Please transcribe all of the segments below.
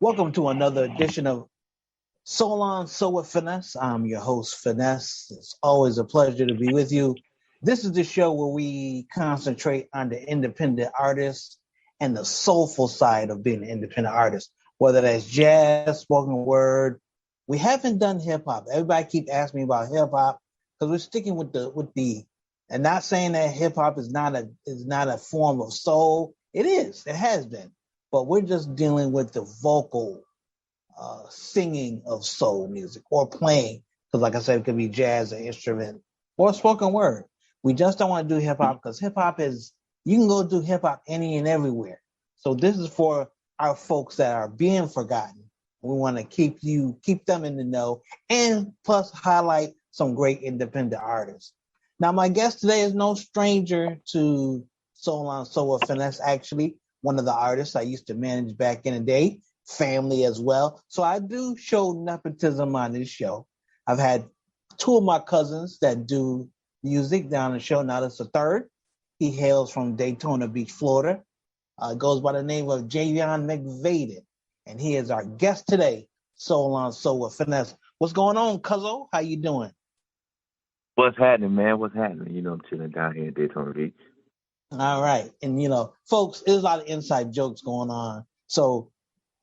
Welcome to another edition of Soul on Soul with Finesse. I'm your host, Finesse. It's always a pleasure to be with you. This is the show where we concentrate on the independent artist and the soulful side of being an independent artist, whether that's jazz, spoken word. We haven't done hip hop. Everybody keep asking me about hip hop because we're sticking with the and not saying that hip hop is not a form of soul. It is. It has been, but we're just dealing with the vocal singing of soul music or playing, because like I said, it could be jazz, an instrument, or spoken word. We just don't want to do hip hop because hip hop is, you can go do hip hop any and everywhere. So this is for our folks that are being forgotten. We want to keep them in the know, and plus highlight some great independent artists. Now, my guest today is no stranger to Soul on Soul with Finesse. Actually, one of the artists I used to manage back in the day, family as well. So I do show nepotism on this show. I've had two of my cousins that do music down the show. Now that's the third. He hails from Daytona Beach, Florida. Goes by the name of Javion McVaden. And he is our guest today, Soul on Soul with Finesse. What's going on, cuzzo? How you doing? What's happening, man? What's happening? I'm chilling down here in Daytona Beach. All right. And, folks, there's a lot of inside jokes going on. So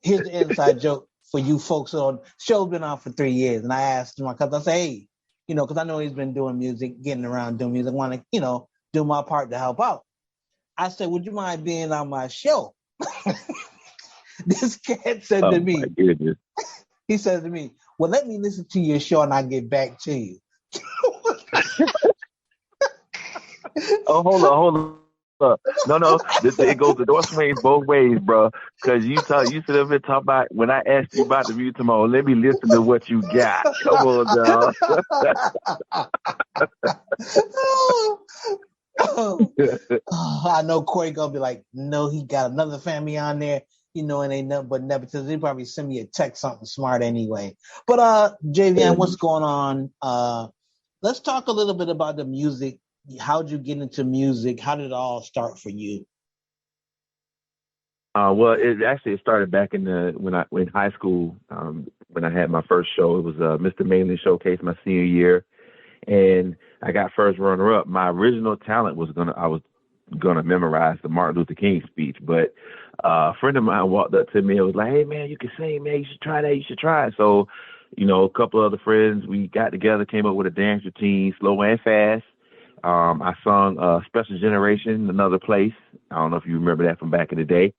here's the inside joke for you folks. On show's been on for 3 years, and I asked my cousin, I say, hey, because I know he's been doing music, getting around doing music, I want to, do my part to help out. I said, would you mind being on my show? This cat said to me, my goodness. He said to me, well, let me listen to your show and I'll get back to you. Oh, hold on. No. It goes, the door swings both ways, bro. Because you sit up and talk about, when I asked you about the music tomorrow, let me listen to what you got. Come on, dog. I know Corey gonna be like, no, he got another family on there, and ain't nothing but nepotism. He probably send me a text something smart anyway. But Javion, what's going on? Let's talk a little bit about the music. How'd you get into music? How did it all start for you? Well, it started back in high school. When I had my first show, it was Mr. Mainland Showcase my senior year, and I got first runner up. My original talent I was gonna memorize the Martin Luther King speech, but a friend of mine walked up to me and was like, "Hey man, you can sing, man. You should try that. You should try it." So, a couple of other friends, we got together, came up with a dance routine, slow and fast. I sung Special Generation, Another Place. I don't know if you remember that from back in the day.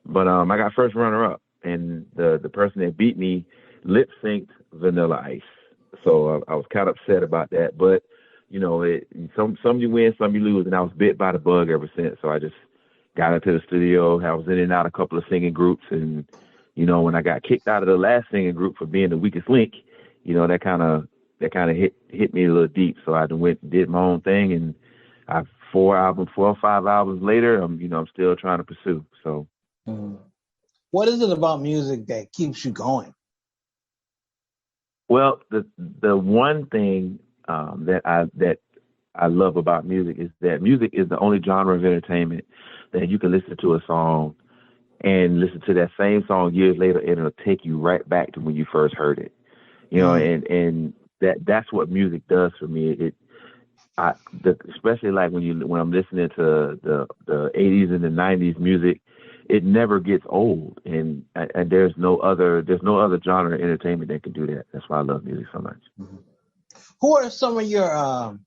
But I got first runner up, and the person that beat me lip synced Vanilla Ice. So I was kind of upset about that. But some you win, some you lose, and I was bit by the bug ever since. So I just got into the studio. I was in and out a couple of singing groups, and when I got kicked out of the last singing group for being the weakest link, that kind of hit me a little deep. So I went and did my own thing, and 4 or 5 albums later, I'm still trying to pursue. So. What is it about music that keeps you going? Well, the one thing that I love about music is that music is the only genre of entertainment that you can listen to a song and listen to that same song years later, and it'll take you right back to when you first heard it. And that's what music does for me. Especially like when I'm listening to the 80s and the 90s music, it never gets old, and there's no other genre of entertainment that can do that. That's why I love music so much. Mm-hmm. Who are some of your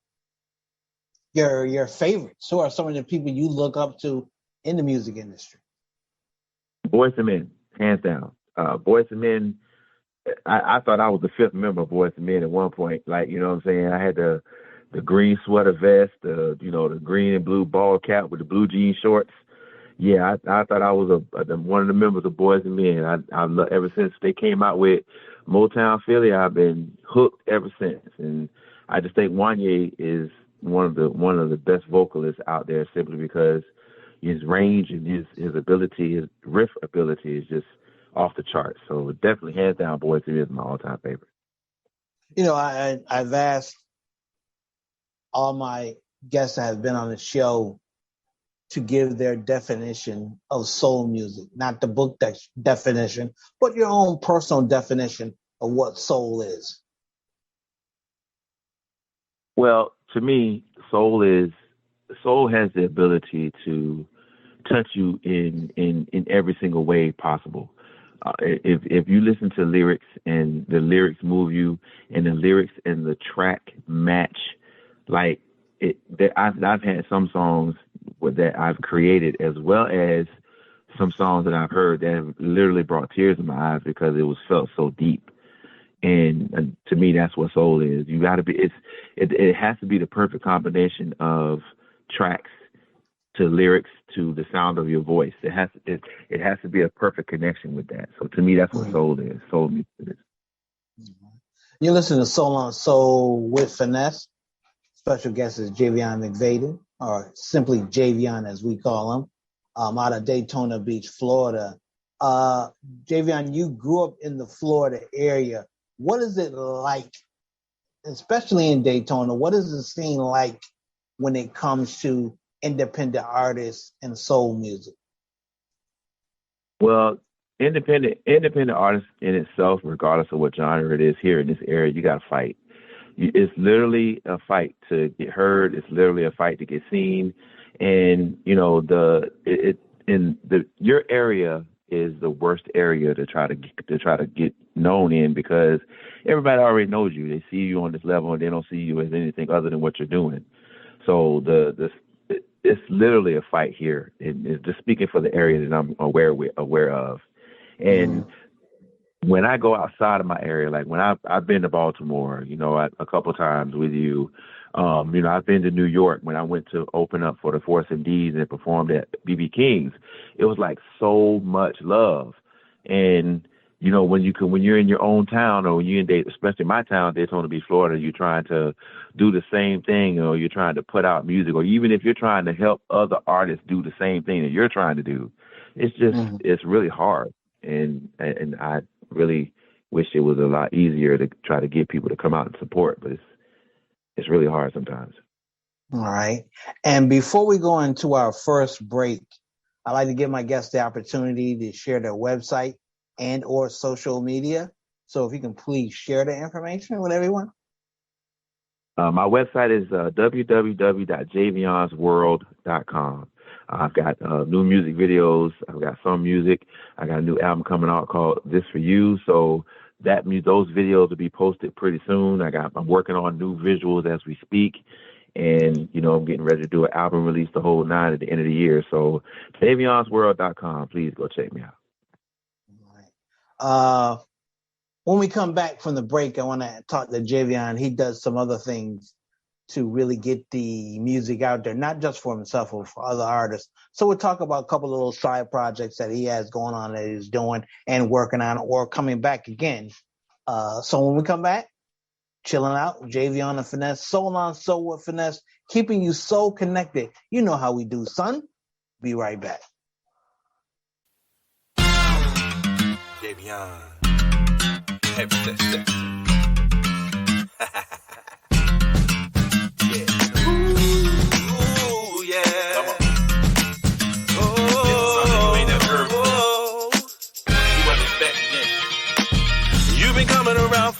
favorites? Who are some of the people you look up to in the music industry? Boyz II Men, hands down. Boyz II Men. I thought I was the fifth member of Boyz II Men at one point. Like, you know what I'm saying? I had the green sweater vest, the green and blue ball cap with the blue jean shorts. Yeah, I thought I was one of the members of Boyz II Men. I ever since they came out with Motown Philly, I've been hooked ever since. And I just think Wanye is one of the best vocalists out there, simply because his range and his ability, his riff ability is just off the charts. So definitely, hands down, Boyz II Men is my all-time favorite. I've asked all my guests that have been on the show to give their definition of soul music, not the book definition, but your own personal definition of what soul is. Well, to me, soul has the ability to touch you in every single way possible. If you listen to lyrics and the lyrics move you, and the lyrics and the track match, like I've had some songs that I've created, as well as some songs that I've heard that have literally brought tears in my eyes because it was felt so deep. And to me, that's what soul is. You got to be. It has to be the perfect combination of tracks to lyrics to the sound of your voice. It has to be a perfect connection with that. So to me, that's what soul is. Soul music is. You listen to Soul on Soul with Phinesse. Special guest is Javion McVaden, or simply Javion as we call him, out of Daytona Beach, Florida. Javion, you grew up in the Florida area. What is it like, especially in Daytona? What is the scene like when it comes to independent artists and soul music? Well, independent artists in itself, regardless of what genre it is here in this area, you got to fight. It's literally a fight to get heard. It's literally a fight to get seen. And your area is the worst area to try to get known in, because everybody already knows you. They see you on this level, and they don't see you as anything other than what you're doing. So it's literally a fight here. And it's just speaking for the area that I'm aware of. And when I go outside of my area, like when I've been to Baltimore, a couple of times with you, I've been to New York when I went to open up for the Force MDs and performed at BB King's. It was like so much love. And, when you're in your own town, or when you're in especially my town, Daytona Beach, Florida, you're trying to do the same thing, or you're trying to put out music, or even if you're trying to help other artists do the same thing that you're trying to do, it's just, it's really hard. And I really wish it was a lot easier to try to get people to come out and support, but it's really hard sometimes. All right. And before we go into our first break, I'd like to give my guests the opportunity to share their website and or social media. So if you can please share the information with everyone. My website is www.javionsworld.com. I've got new music videos. I've got some music. I got a new album coming out called This For You. So those videos will be posted pretty soon. I'm working on new visuals as we speak. And, I'm getting ready to do an album release, the whole 9 at the end of the year. So javionsworld.com. Please go check me out. All right. When we come back from the break, I want to talk to Javion. He does some other things to really get the music out there, not just for himself, but for other artists. So we'll talk about a couple of little side projects that he has going on, that he's doing and working on, or coming back again. So when we come back, chilling out, Javion and Phinesse, Soul on Soul with Phinesse, keeping you so connected. You know how we do, son. Be right back. Javion. Hey, step.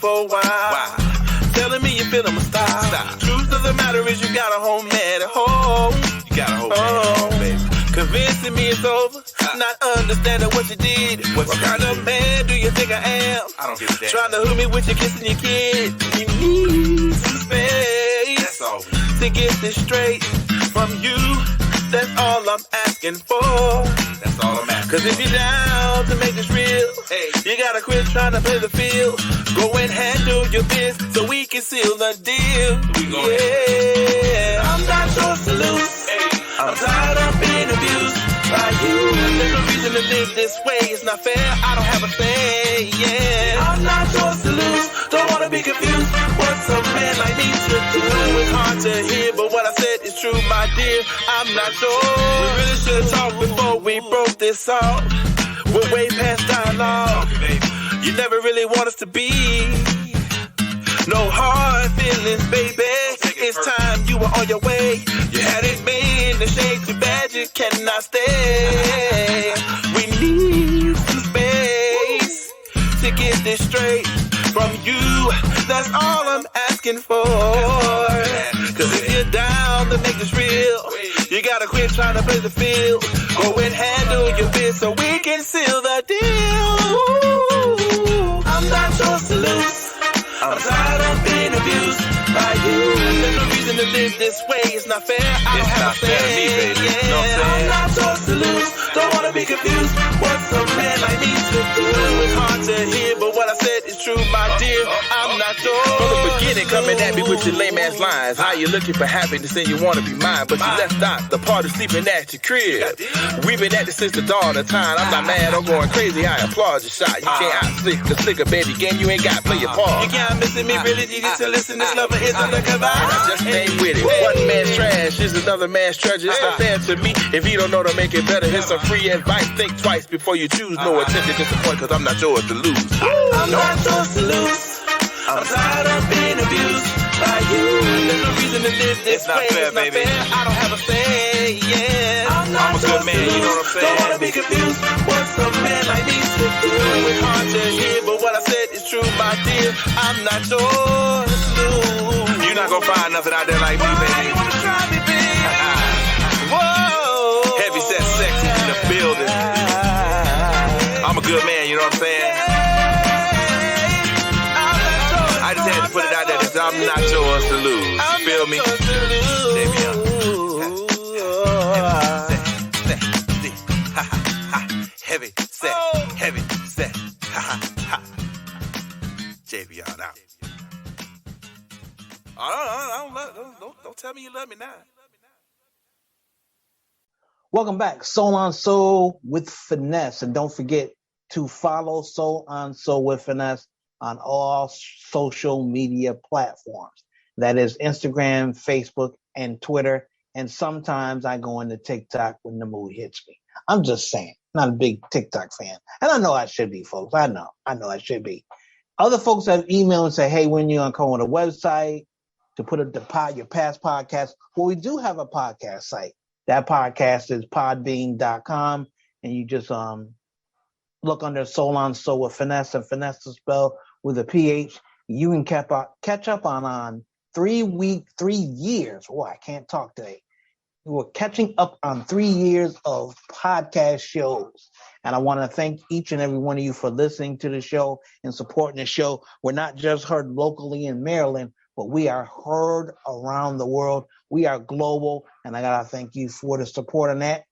For a while, telling me you feel my style. Truth of the matter is you got a home man at home. You got a home man at home, baby. Convincing me it's over, not understanding what you did. What kind of man do you think I am? I don't give a damn. Trying to hook me with your kissing your kid. You need some space. That's all. To get this straight from you. That's all I'm asking for. That's all I'm asking. Cause if you're down to make this real, hey, you gotta quit trying to play the field. Go and handle your business so we can seal the deal. Yeah, I'm not yours to lose. Hey, I'm tired of being abused by you. There's no reason to live this way. It's not fair. I don't have a say. Yeah, I'm not yours to lose. Don't wanna be confused. What's a man like me to do? It's hard to hear, but what I said is true, my dear. I'm not sure. We really should have talked before we broke this off. We're way past dialogue. You never really want us to be. No hard feelings, baby. It's time you were on your way. You had it made in the shade, too bad you cannot stay. We need some space to get this straight from you. That's all I'm asking for. Cause if you're down to make this real, you gotta quit trying to play the field. Go and handle your biz so we can seal the deal. I'm not yours to lose. I'm tired of being abused by you. There's no reason to live this way. It's not fair. I don't have to say. Baby. Yeah. You know what I'm saying? I'm not yours to lose. Don't wanna be confused. What's a man like me to do? It's hard to hear, but what I said is true, my dear. I'm not yours. From the beginning, coming at me with your lame ass lines. How you looking for happiness and you wanna be mine, but you left out the part of sleeping at your crib. We've been at this since the dawn of time. I'm not mad, I'm going crazy. I applaud your shot. You can't out slick the slicker, baby. Game you ain't got, play your part. You can't missing me, really. You need to listen. This lover is undercover. I just ain't with it. One man's trash is another man's treasure. It's not fair to me if you don't know to make it better. Here's some free advice. Think twice before you choose. No attempt to disappoint, cause I'm not yours to lose. I'm not yours to lose. I'm tired of being abused by you. There's no reason to live this way. It's not fair. I don't have a say. Yeah. I'm a good man. You know what I'm saying? Don't wanna be confused. What's a man like me to do? It's hard to hear, but what I said is true, my dear. I'm not yours to lose. You're not gonna find nothing out there like me, baby. Why you wanna try me, baby? Whoa. Heavy set sex in the building. I'm a good man, you know what I'm saying? I just had to put it out there because I'm not yours to lose. Feel me? Javion. Heavy set. Javion out. Don't tell me you love me now. Welcome back, Soul on Soul with Phinesse. And don't forget to follow Soul on Soul with Phinesse on all social media platforms. That is Instagram, Facebook, and Twitter. And sometimes I go into TikTok when the mood hits me. I'm just saying, not a big TikTok fan. And I know I should be, folks. I know I should be. Other folks have emailed and say, hey, when you're going to come on a website to put up your past podcasts. Well, we do have a podcast site. That podcast is podbean.com. And you just look under Soul on Soul with Phinesse, and Phinesse is spelled with a PH. You can catch up on 3 years. Oh, I can't talk today. We're catching up on 3 years of podcast shows. And I want to thank each and every one of you for listening to the show and supporting the show. We're not just heard locally in Maryland, but we are heard around the world. We are global, and I got to thank you for the support on that.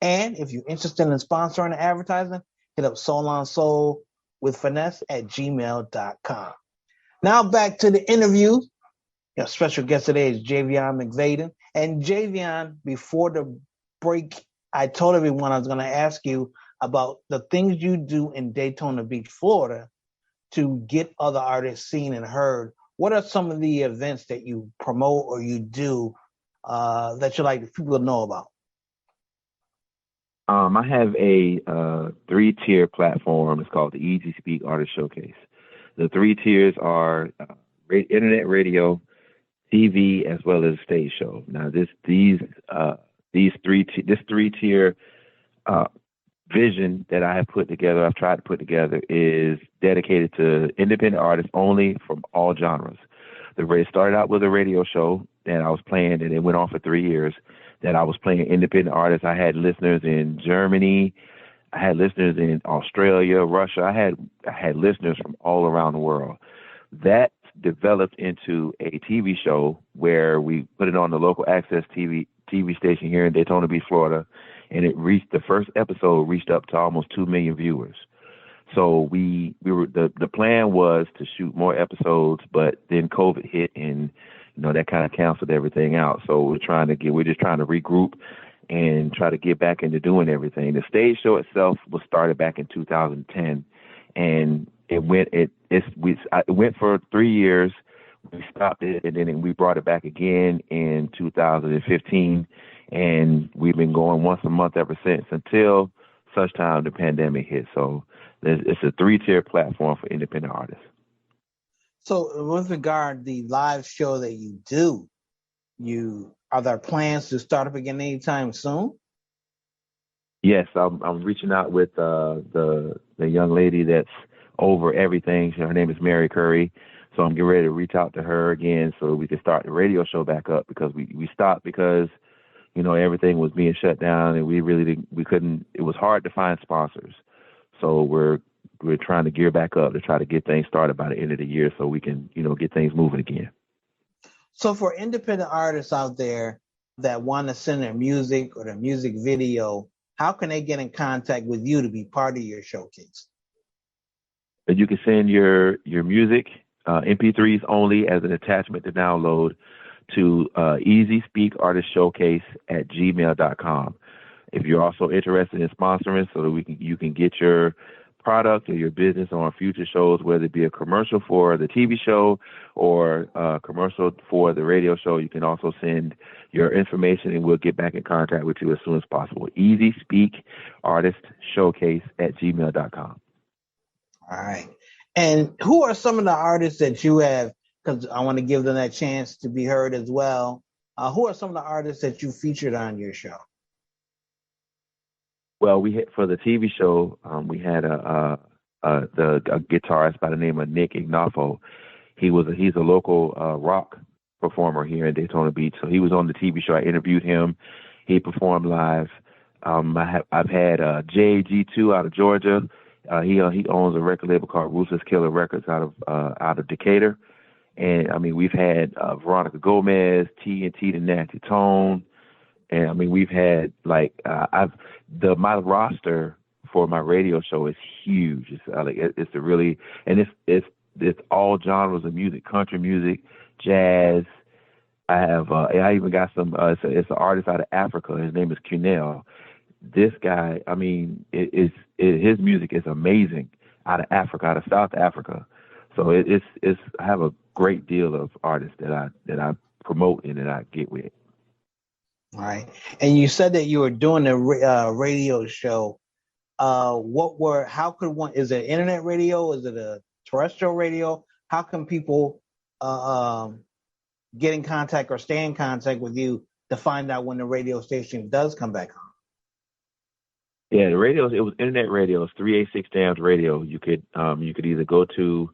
And if you're interested in sponsoring and advertising, hit up Soul on Soul with Phinesse at gmail.com. Now back to the interview. Our special guest today is Javion McVaden. And Javion, before the break, I told everyone I was going to ask you about the things you do in Daytona Beach, Florida, to get other artists seen and heard. What are some of the events that you promote or you do that you like people to know about? I have a 3-tier platform. It's called the Easy Speak Artist Showcase. The 3 tiers are internet radio, TV, as well as stage show. Now, this 3-tier vision that I have put together, I've tried to put together, is dedicated to independent artists only from all genres. It started out with a radio show that I was playing, and it went on for 3 years. That I was playing independent artists. I had listeners in Germany, I had listeners in Australia, Russia. I had listeners from all around the world. That developed into a TV show where we put it on the local access TV station here in Daytona Beach, Florida, and the first episode reached up to almost 2 million viewers. So the plan was to shoot more episodes, but then COVID hit, and that kind of canceled everything out. So we're just trying to regroup and try to get back into doing everything. The stage show itself was started back in 2010, and it went for 3 years. We stopped it, and then we brought it back again in 2015, and we've been going once a month ever since until such time the pandemic hit. So it's a 3-tier platform for independent artists. So with regard to the live show that you do, Are there plans to start up again anytime soon? Yes, I'm reaching out with the young lady that's over everything. Her name is Mary Curry. So I'm getting ready to reach out to her again so we can start the radio show back up, because we stopped because, everything was being shut down and we couldn't, it was hard to find sponsors. So we're trying to gear back up to try to get things started by the end of the year so we can, get things moving again. So for independent artists out there that want to send their music or their music video, how can they get in contact with you to be part of your showcase? And you can send your music, MP3s only, as an attachment to download to Easy Speak Artist Showcase at gmail.com. If you're also interested in sponsoring so that you can get your product or your business on future shows, whether it be a commercial for the TV show or a commercial for the radio show, you can also send your information and we'll get back in contact with you as soon as possible. Easy Speak Artist Showcase at gmail.com. All right. And who are some of the artists that you have, because I want to give them that chance to be heard as well. Who are some of the artists that you featured on your show? Well, we had, for the TV show, we had a guitarist by the name of Nick Ignafo. He's a local rock performer here in Daytona Beach. So he was on the TV show. I interviewed him. He performed live. I've had JG2 out of Georgia. He owns a record label called Ruthless Killer Records out of Decatur. And I mean, we've had Veronica Gomez, T&T the Natty Tone. And I mean, we've had my roster for my radio show is huge. It's all genres of music: country music, jazz. I even got some. It's an artist out of Africa. His name is Cunell. This guy, I mean, his music is amazing, out of Africa, out of South Africa. So I have a great deal of artists that I promote and that I get with. All right. And you said that you were doing a radio show. Is it internet radio? Is it a terrestrial radio? How can people get in contact or stay in contact with you to find out when the radio station does come back on? Yeah, the radio, it was internet radio. It's 386 Demps Radio. You could either go to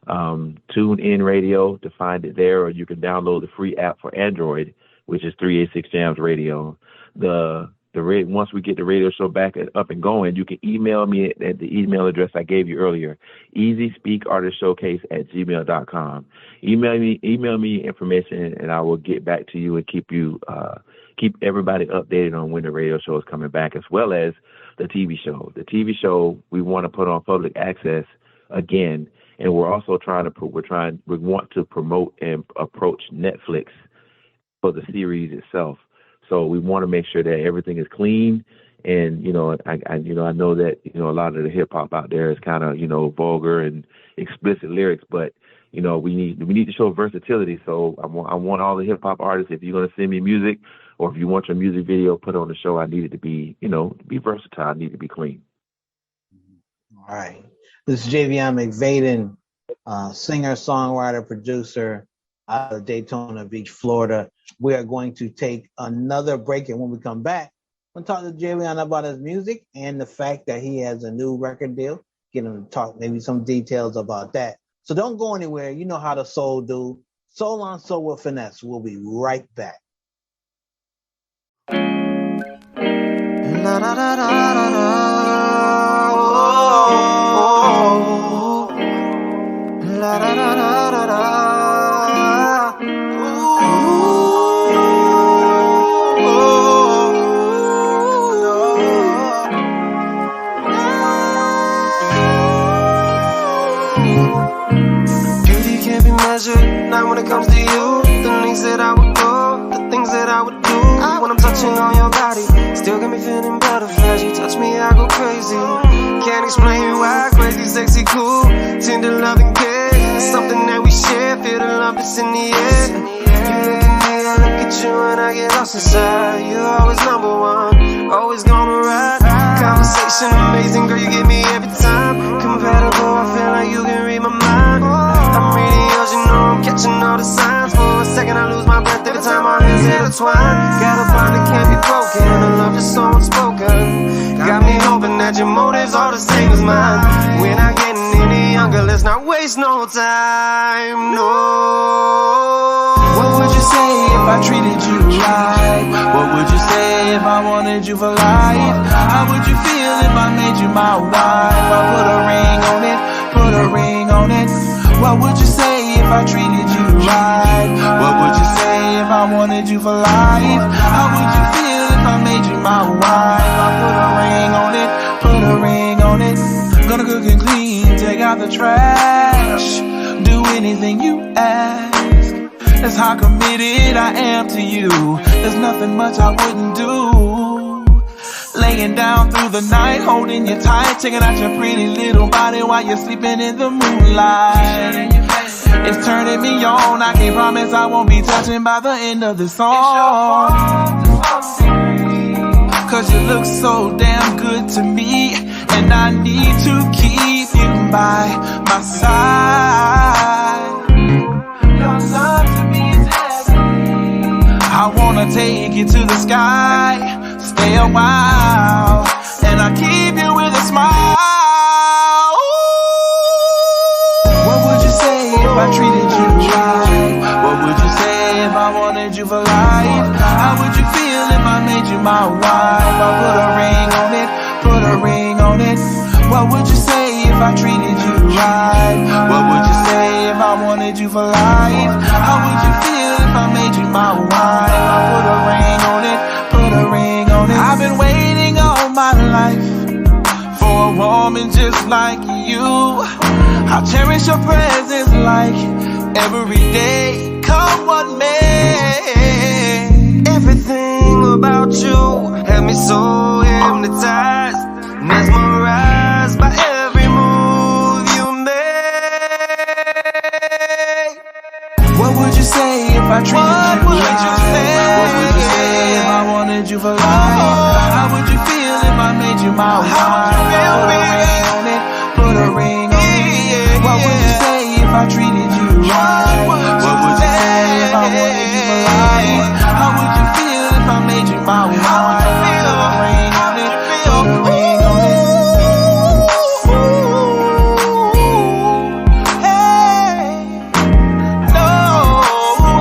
TuneIn Radio to find it there, or you can download the free app for Android, which is 386 Demps Radio. Once we get the radio show back up and going, you can email me at the email address I gave you earlier, easyspeakartistshowcase@gmail.com. Email me information, and I will get back to you and keep everybody updated on when the radio show is coming back, as well as the TV show. The TV show we want to put on public access again, and we're also we want to promote and approach Netflix for the series itself. So we want to make sure that everything is clean. And, I know that, a lot of the hip hop out there is kind of, vulgar and explicit lyrics, but, we need to show versatility. So I want all the hip hop artists, if you're going to send me music or if you want your music video put on the show, I need it to be, to be versatile. I need to be clean. All right. This is Javion McVaden, singer, songwriter, producer out of Daytona Beach, Florida. We are going to take another break, and when we come back, we'll talk to Javion about his music and the fact that he has a new record deal. Get him to talk maybe some details about that. So don't go anywhere. You know how the soul do. Soul on Soul with Phinesse. We'll be right back. La, da, da, da, da, da. Oh, la, da, da, da, da, da. Not when it comes to you, the things that I would go, the things that I would do when I'm touching on your body, still got me feeling butterflies. You touch me, I go crazy. Can't explain why, crazy, sexy, cool, tender love and care. It's something that we share, feel the love that's in the air. You look at me, I look at you, and I get lost inside. You're always number one, always gonna ride. Conversation amazing, girl, you get me every time. Compatible, I feel like you can read my mind. I'm reading yours, I'm catching all the signs. For a second I lose my breath every time our hands hit the intertwined. Got a bond that can't be broken, a love that's so unspoken. Got me hoping that your motives are the same as mine. We're not getting any younger, let's not waste no time, no. What would you say if I treated you right? What would you say if I wanted you for life? How would you feel if I made you my wife? I put a ring on it, put a ring on it. What would you say if I treated you right? What would you say if I wanted you for life? How would you feel if I made you my wife? I put a ring on it, put a ring on it. Gonna cook and clean, take out the trash, do anything you ask. That's how committed I am to you. There's nothing much I wouldn't do. Laying down through the night, holding you tight, checking out your pretty little body while you're sleeping in the moonlight. It's turning me on, I can't promise I won't be touching by the end of the song. Cause you look so damn good to me, and I need to keep you by my side. Your love to me is heaven. I wanna take you to the sky, stay a while, and I keep you with a smile. What would you say if I treated you right? What would you say if I wanted you for life? How would you feel if I made you my wife? I put a ring on it, put a ring on it. What would you say if I treated you right? What would you say if I wanted you for life? How would you feel if I made you my wife? I put a ring on it, put a ring on it. I've been waiting all my life for a woman just like you. I'll cherish your presence like every day, come what may. Everything about you had me so hypnotized, mesmerized by every move you made. What would you say if I treated you right? What would you say if I wanted you for life? How would you feel if I made you my wife? Put a ring on it, put a ring on it. What would you say if I treated you right? What would you say if I wanted you for life? How would you feel if I made you my wife? Put a ring on it, put a ring on it. Hey, no, yeah.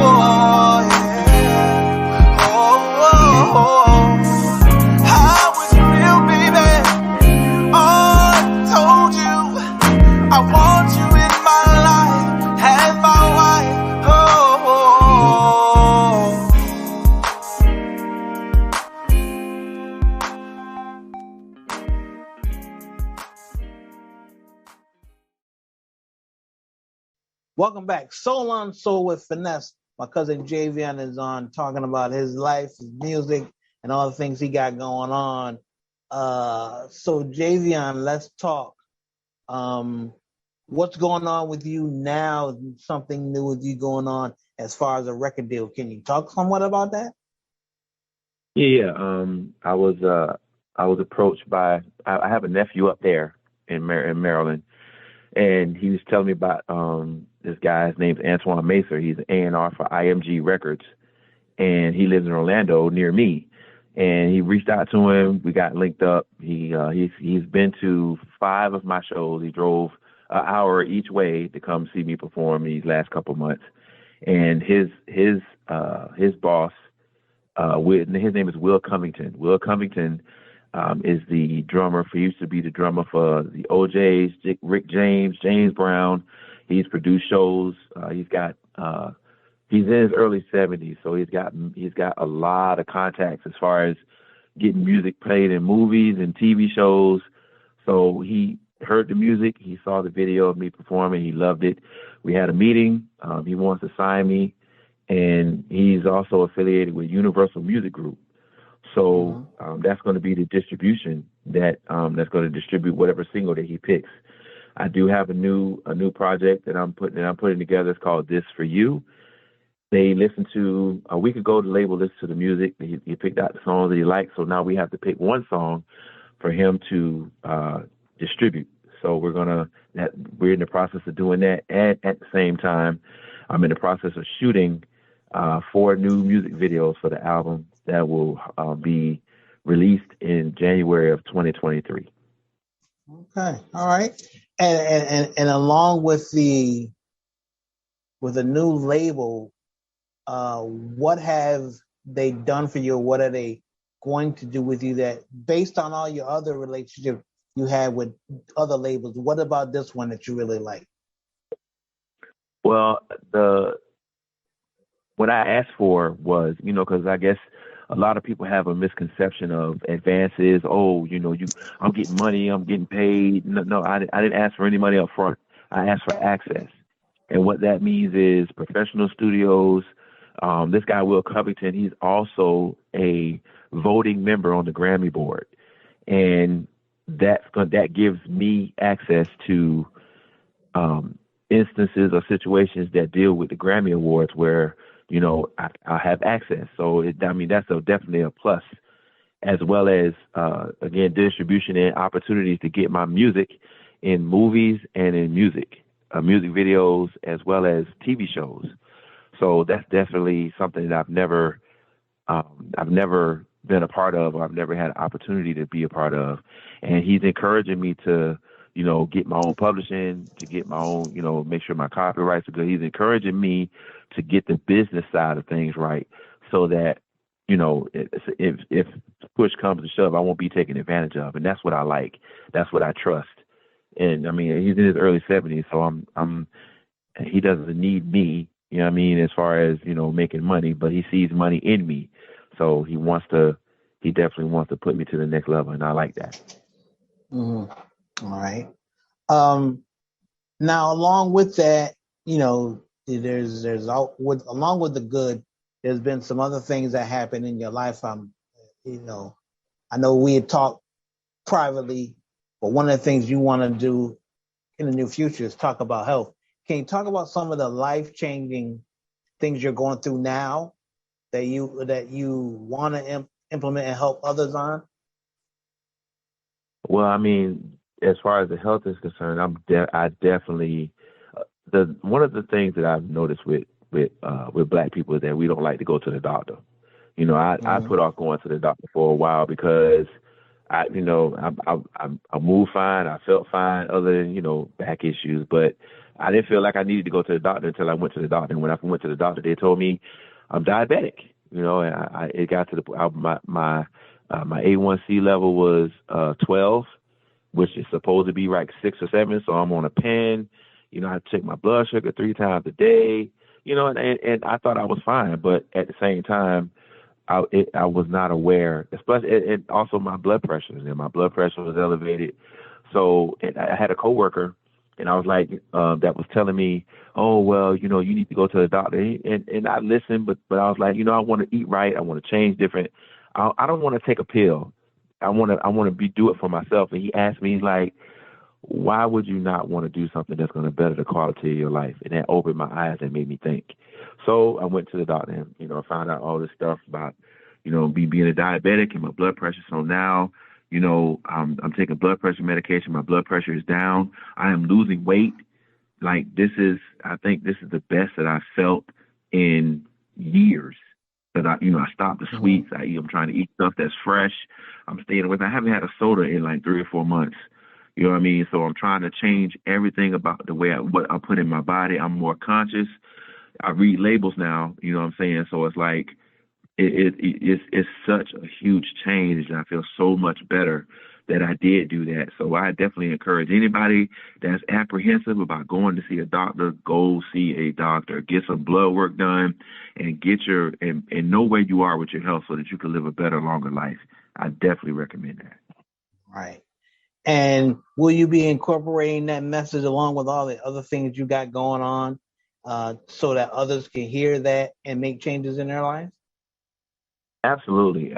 How would you feel, baby? Oh, I told you I want you in my life as my wife. Welcome back. Soul on Soul with Phinesse. My cousin Javion is on talking about his life, his music, and all the things he got going on. So Javion, let's talk. What's going on with you now? Something new with you going on as far as a record deal. Can you talk somewhat about that? Yeah. I was approached by. I have a nephew up there in Maryland, and he was telling me about this guy. His name's Antoine Macer. He's an A&R for IMG Records, and he lives in Orlando near me. And he reached out to him. We got linked up. He's been to 5 of my shows. He drove an hour each way to come see me perform these last couple months. And his boss, his name is Will Covington. Will Covington is the drummer. He used to be the drummer for the OJs, Rick James, James Brown. He's produced shows. He's in his early 70s, so he's got a lot of contacts as far as getting music played in movies and TV shows. So he heard the music, he saw the video of me performing, he loved it. We had a meeting. He wants to sign me, and he's also affiliated with Universal Music Group. So that's going to be the distribution that's going to distribute whatever single that he picks. I do have a new project that I'm putting together. It's called This For You. They listened to a week ago. The label listened to the music. He picked out the songs that he liked. So now we have to pick one song for him to distribute. So we're in the process of doing that. And at the same time, I'm in the process of shooting 4 new music videos for the album that will be released in January of 2023. Okay, all right. And along with the new label, what have they done for you? What are they going to do with you that, based on all your other relationships you had with other labels, what about this one that you really like? Well, what I asked for was, because I guess a lot of people have a misconception of advances. Oh, I'm getting money, I'm getting paid. No, I didn't ask for any money up front. I asked for access. And what that means is professional studios. This guy, Will Covington, he's also a voting member on the Grammy board. And that gives me access to instances or situations that deal with the Grammy Awards where, I have access. So, that's definitely a plus, as well as, again, distribution and opportunities to get my music in movies and in music videos, as well as TV shows. So that's definitely something that I've never been a part of, or I've never had an opportunity to be a part of. And he's encouraging me to, get my own publishing, to get my own, make sure my copyrights are good. He's encouraging me to get the business side of things right, so that, if push comes to shove, I won't be taken advantage of. And that's what I like. That's what I trust. And he's in his early 70s, so he doesn't need me, as far as, making money, but he sees money in me. So he definitely wants to put me to the next level, and I like that. Mm-hmm. All right. Now, along with that, there's along with the good, there's been some other things that happen in your life. I know we had talked privately, but one of the things you want to do in the near future is talk about health. Can you talk about some of the life-changing things you're going through now that you want to implement and help others on? Well, as far as the health is concerned, I definitely one of the things that I've noticed with Black people is that we don't like to go to the doctor. I put off going to the doctor for a while because I moved fine, I felt fine, other than back issues, but I didn't feel like I needed to go to the doctor until I went to the doctor. And when I went to the doctor, they told me I'm diabetic. And it got to my A1C level was 12, which is supposed to be like 6 or 7. So I'm on a pen. I check my blood sugar 3 times a day. And I thought I was fine, but at the same time, I was not aware. Especially, and also my blood pressure. And my blood pressure was elevated. So I had a coworker, and I was like, that was telling me, oh, well, you need to go to the doctor. And I listened, but I was like, I want to eat right. I want to change different. I don't want to take a pill. I want to do it for myself. And he asked me, he's like, why would you not want to do something that's going to better the quality of your life? And that opened my eyes and made me think. So I went to the doctor and, I found out all this stuff about, me being a diabetic and my blood pressure. So now, I'm taking blood pressure medication. My blood pressure is down. I am losing weight. Like I think this is the best that I've felt in years. That I stopped the sweets. I'm trying to eat stuff that's fresh. I'm staying away. I haven't had a soda in like 3 or 4 months. You know what I mean? So I'm trying to change everything about the way what I put in my body. I'm more conscious. I read labels now. You know what I'm saying? So it's like it's such a huge change, and I feel so much better that I did do that. So I definitely encourage anybody that's apprehensive about going to see a doctor, go see a doctor, get some blood work done, and and know where you are with your health so that you can live a better, longer life. I definitely recommend that. Right. And will you be incorporating that message along with all the other things you got going on, so that others can hear that and make changes in their lives? Absolutely.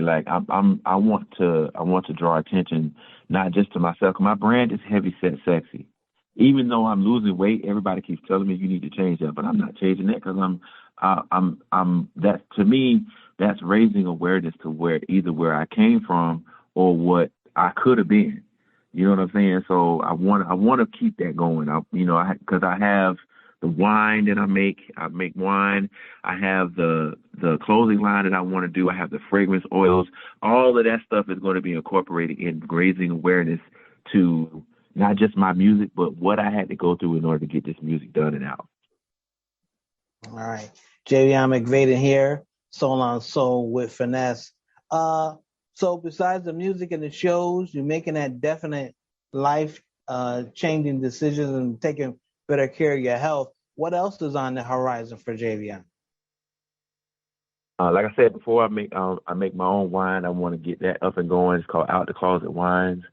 Like I want to draw attention not just to myself. My brand is heavy set sexy. Even though I'm losing weight, everybody keeps telling me you need to change that, but I'm not changing that because I'm that, to me, that's raising awareness to where I came from or what I could have been. You know what I'm saying? So I want to keep that going. Because I have wine that I make. I make wine. I have the clothing line that I want to do. I have the fragrance oils. All of that stuff is going to be incorporated in raising awareness to not just my music, but what I had to go through in order to get this music done and out. All right. Javion McVaden here, Soul on Soul with Phinesse. So besides the music and the shows, you're making that definite life changing decisions and taking better care of your health. What else is on the horizon for Javion? Like I said before, I make my own wine. I want to get that up and going. It's called Out the Closet Wines.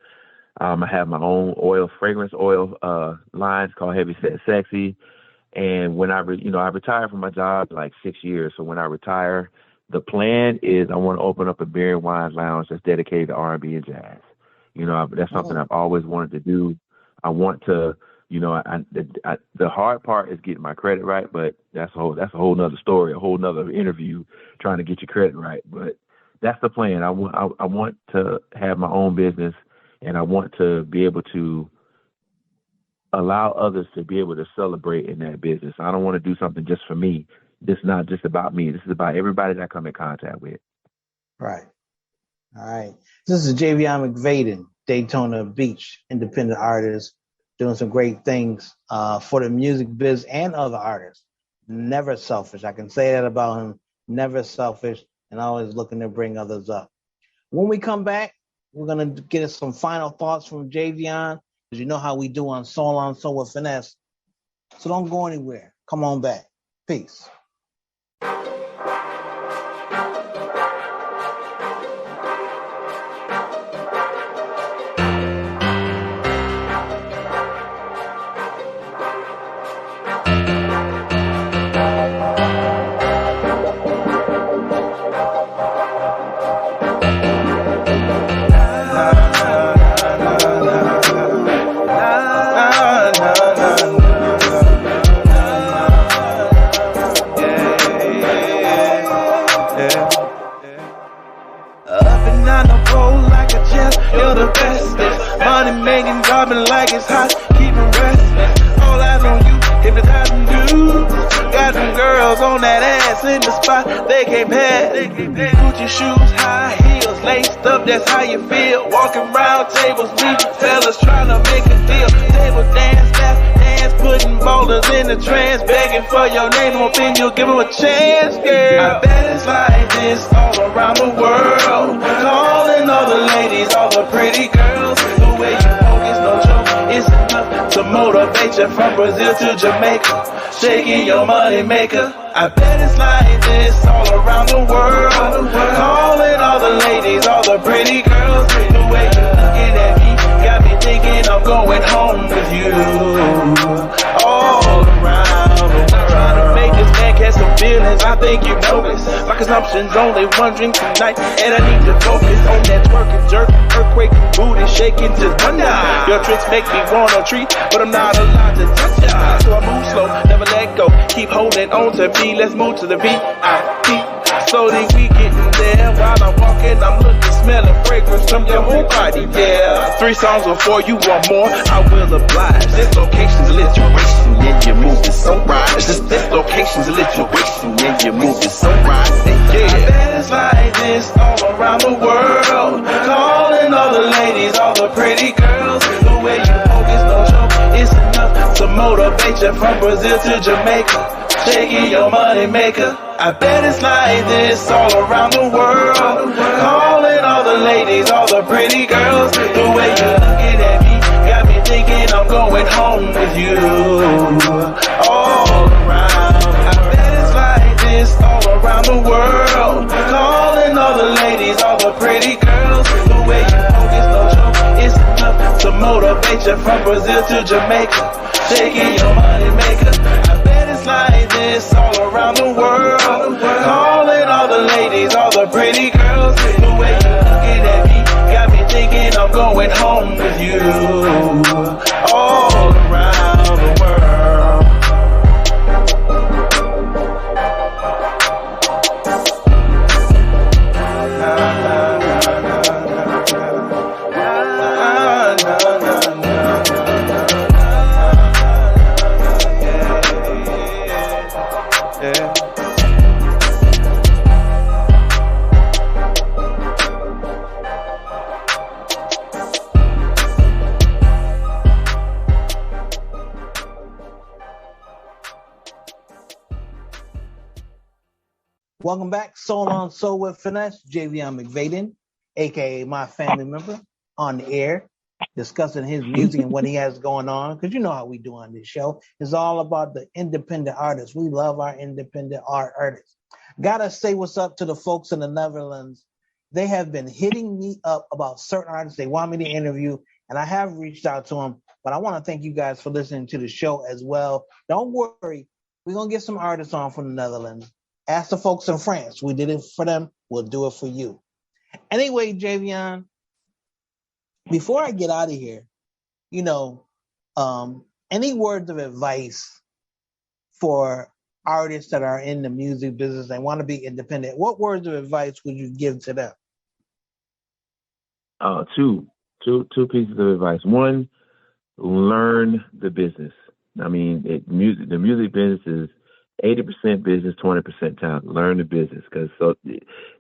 I have my own fragrance oil lines called Heavy Set Sexy. And when I retired from my job like 6 years. So when I retire, the plan is I want to open up a beer and wine lounge that's dedicated to R&B and jazz. That's something I've always wanted to do. I want to, the hard part is getting my credit right, but that's a whole nother story, a whole nother interview trying to get your credit right. But that's the plan. I want to have my own business, and I want to be able to allow others to be able to celebrate in that business. I don't want to do something just for me. This is not just about me. This is about everybody that I come in contact with. Right. All right. This is Javion McVaden, Daytona Beach, independent artist, doing some great things for the music biz and other artists. Never selfish. I can say that about him. Never selfish and always looking to bring others up. When we come back, we're going to get some final thoughts from Javion. Because you know how we do on Soul with Phinesse. So don't go anywhere. Come on back. Peace. Like it's hot, keep it restless. All eyes on you, hypnotizing dudes. Got them girls on that ass in the spot, they can't pass. Gucci shoes, high heels, laced up, that's how you feel. Walking round tables, me fellas trying to make a deal. Table dance, lap dance, putting boulders in the trance. Begging for your name, hoping you'll give them a chance, girl. I bet it's like this all around the world. Calling all the ladies, all the pretty girls. The way you it's enough to motivate you from Brazil to Jamaica. Shaking your money maker. I bet it's like this all around the world. Calling all the ladies, all the pretty girls. The way you're looking at me got me thinking I'm going home with you. All around the world. Trying to make this man catch some feelings. I think you know this. My consumption's only one drink tonight, and I need to focus on that twerk and jerk, earthquake, booty shaking just one night. Your tricks make me want a treat, but I'm not allowed to touch ya. So I move slow, never let go. Keep holding on to me. Let's move to the beat. Slowly we getting there. While I'm walking, I'm looking, smelling fragrance from your whole body. Yeah. 3 songs before you want more, I will oblige. This location's alliteration, and you're moving so right. This location's alliteration, and you're moving so right. Yeah. I bet it's like this all around the world. Calling all the ladies, all the pretty girls. The way you focus, no joke, it's enough to motivate you from Brazil to Jamaica. Shaking your money maker. I bet it's like this all around the world. Calling all the ladies, all the pretty girls. The way you're looking at me got me thinking I'm going home with you. All around. I bet it's like this all around the world. Calling all the ladies, all the pretty girls. The way you focus, no joke, it's enough to motivate you from Brazil to Jamaica. Shaking your money maker. I bet it's like this all around the world. Calling all the ladies, all the pretty girls. The way you're looking at me got me thinking I'm going home with you. All around the world. Welcome back, Soul on Soul with Phinesse, Javion McVaden, aka my family member, on the air, discussing his music and what he has going on. Because you know how we do on this show. It's all about the independent artists. We love our independent artists. Gotta say what's up to the folks in the Netherlands. They have been hitting me up about certain artists they want me to interview, and I have reached out to them. But I want to thank you guys for listening to the show as well. Don't worry, we're gonna get some artists on from the Netherlands. Ask the folks in France. We did it for them. We'll do it for you. Anyway, Javion, before I get out of here, any words of advice for artists that are in the music business and want to be independent? What words of advice would you give to them? Two pieces of advice. One, learn the business. I mean, the music business is 80% business, 20% talent. Learn the business, because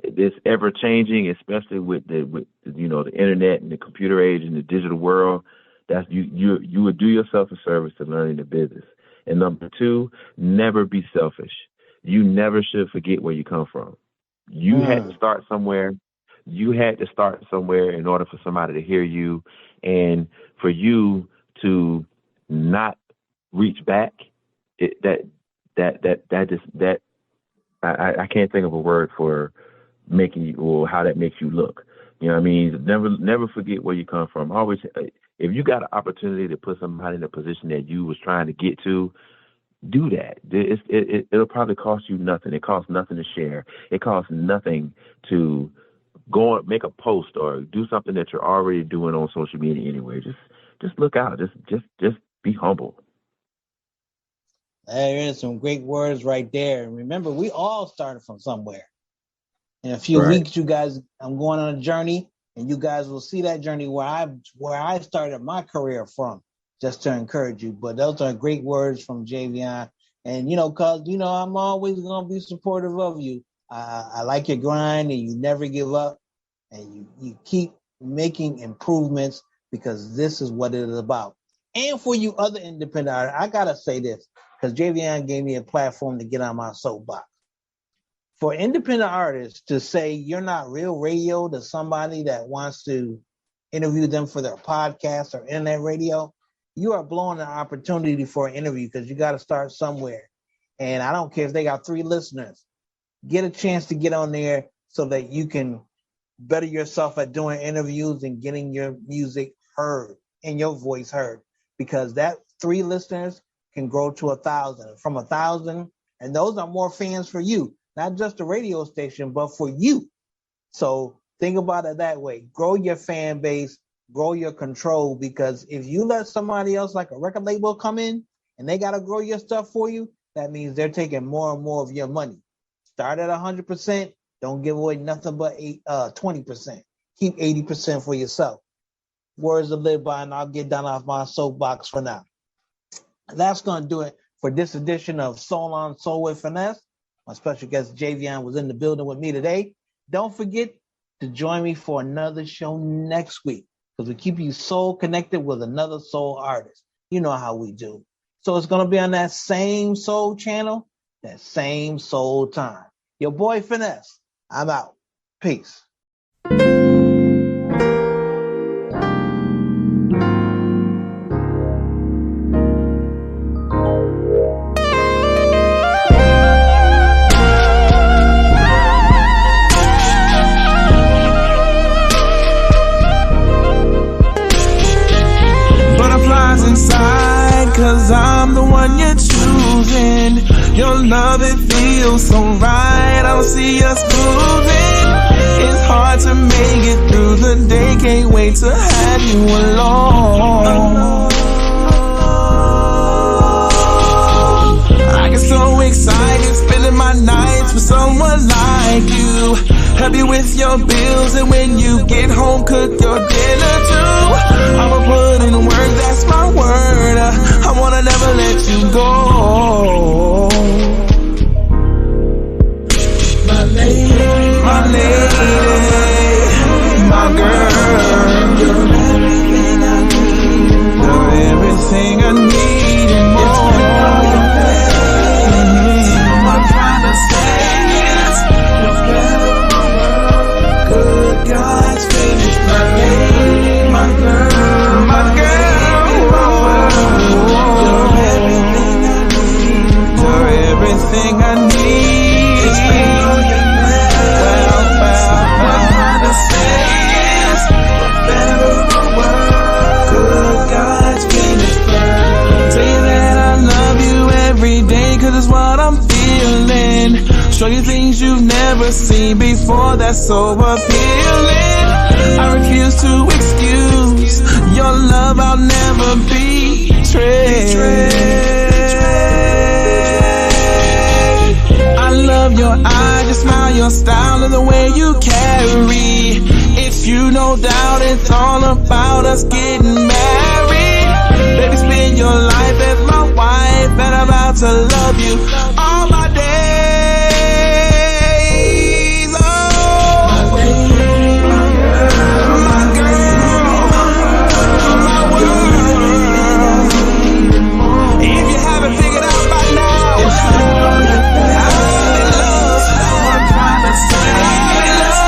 it's ever changing, especially with the internet and the computer age and the digital world. That's you would do yourself a service to learning the business. And number two, never be selfish. You never should forget where you come from. You had to start somewhere. You had to start somewhere in order for somebody to hear you, and for you to not reach back. I can't think of a word for making you, or how that makes you look. You know what I mean? Never forget where you come from. Always, if you got an opportunity to put somebody in a position that you was trying to get to, do that. It'll probably cost you nothing. It costs nothing to share. It costs nothing to go and make a post or do something that you're already doing on social media anyway. Just look out. Just be humble. There is some great words right there. And remember, we all started from somewhere. In a few weeks, you guys, I'm going on a journey, and you guys will see that journey where I started my career from, just to encourage you. But those are great words from Javion. And, because, I'm always going to be supportive of you. I like your grind, and you never give up, and you keep making improvements, because this is what it is about. And for you other independent artists, I got to say this, because Javion gave me a platform to get on my soapbox. For independent artists to say you're not real radio to somebody that wants to interview them for their podcast or internet radio, you are blowing an opportunity for an interview, because you got to start somewhere. And I don't care if they got 3 listeners. Get a chance to get on there so that you can better yourself at doing interviews and getting your music heard and your voice heard, because that 3 listeners can grow to 1,000. From 1,000, and those are more fans for you, not just the radio station, but for you. So think about it that way. Grow your fan base, grow your control, because if you let somebody else, like a record label, come in and they got to grow your stuff for you, that means they're taking more and more of your money. Start at 100%. Don't give away nothing but 20%. Keep 80% for yourself. Words to live by, and I'll get down off my soapbox for now. That's going to do it for this edition of Soul on Soul with Phinesse. My special guest, Javion, was in the building with me today. Don't forget to join me for another show next week, because we keep you soul connected with another soul artist. You know how we do. So it's going to be on that same soul channel, that same soul time. Your boy Phinesse. I'm out. Peace. Inside, 'cause I'm the one you're choosing. Your love, it feels so right. I don't see us moving. It's hard to make it through the day. Can't wait to have you alone. I get so excited spending my nights with someone like you. Help you with your bills, and when you get home, cook your dinner too. I'ma put in work, that's my word. I wanna never let you go. My lady, my girl. You're everything I need. You're everything I need and more. I'm trying to say is before that's so appealing. I refuse to excuse your love, I'll never betray. I love your eyes, your smile, your style, and the way you carry. If you no doubt, it's all about us getting married. Baby, spend your life as my wife, and I'm about to love you all my days. Oh, my baby, my girl, my world. If you haven't figured out by now, I'm in love. I'm trying to say I'm in love.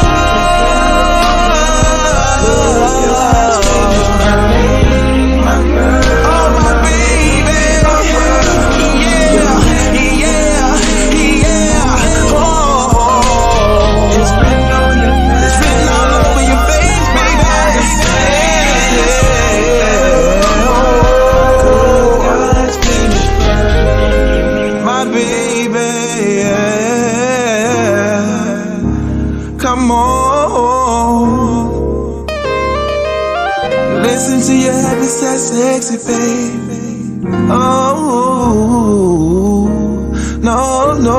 Come on, listen to your happy, sad, sexy baby. Oh, no, no.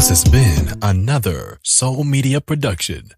This has been another Soul Media production.